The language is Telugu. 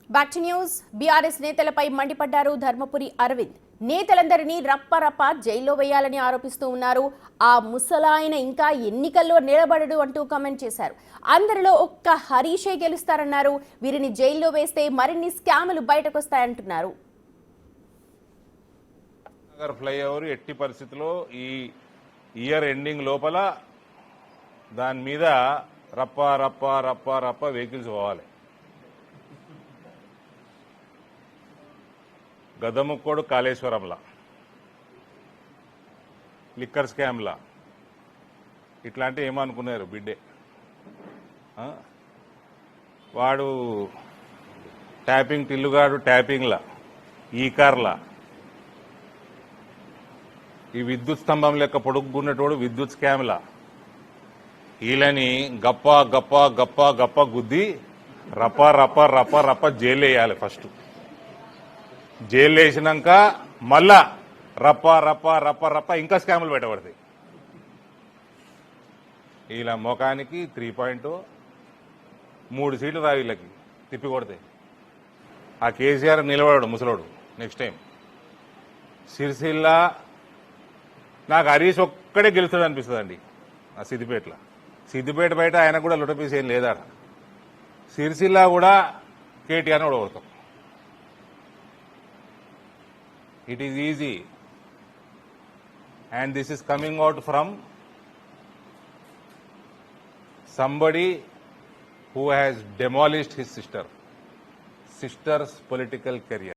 Back to news. బీఆర్ఎస్ నేతలపై మండిపడ్డారు ధర్మపురి అరవింద్. నేతలందరినీ రప్ప జైల్లో వేయాలని ఆరోపిస్తూ ఉన్నారు. ఆ ముసలాయన ఇంకా ఎన్నికల్లో నిలబడడు అంటూ కామెంట్ చేశారు. అందరిలో ఒక్క హరీషే గెలుస్తారన్నారు. వీరిని జైల్లో వేస్తే మరిన్ని స్కాములు బయటకొస్తాయంటున్నారు. ఫ్లైఓవర్ ఎట్టి పరిస్థితిలో ఈ ఇయర్ ఎండింగ్ లోపల దాని మీద రప్ప వెహికల్స్ పోవాలి. గదముక్కోడు కాళేశ్వరంలా, లిక్కర్ స్కామ్లా ఇట్లాంటి ఏమనుకున్నారు బిడ్డే. వాడు ట్యాపింగ్ టిల్లుగాడు ట్యాపింగ్లా, ఈ కార్లా, ఈ విద్యుత్ స్తంభం లెక్క పొడుగున్నటోడు విద్యుత్ స్కామ్లా. వీళ్ళని గప్ప గుద్ది రప్ప జైలు వేయాలి. ఫస్ట్ జైలు వేసినాక మళ్ళా రప్ప ఇంకా స్కాములు పెట్టబడతాయి. ఇలా ముఖానికి 3.0 3 సీట్లు రా వీళ్ళకి తిప్పి కొడతాయి. ఆ కేసీఆర్ నిలబడాడు ముసలోడు నెక్స్ట్ టైం. సిరిసిల్ల నాకు హరీష్ ఒక్కడే గెలుస్తాడు అనిపిస్తుంది అండి. ఆ సిద్దిపేట బయట ఆయన కూడా లొటపీస్ ఏం లేదా. సిరిసిల్ల కూడా కేటీఆర్ని ఓడగొడతాం. It is easy, and this is coming out from somebody who has demolished his sister's political career.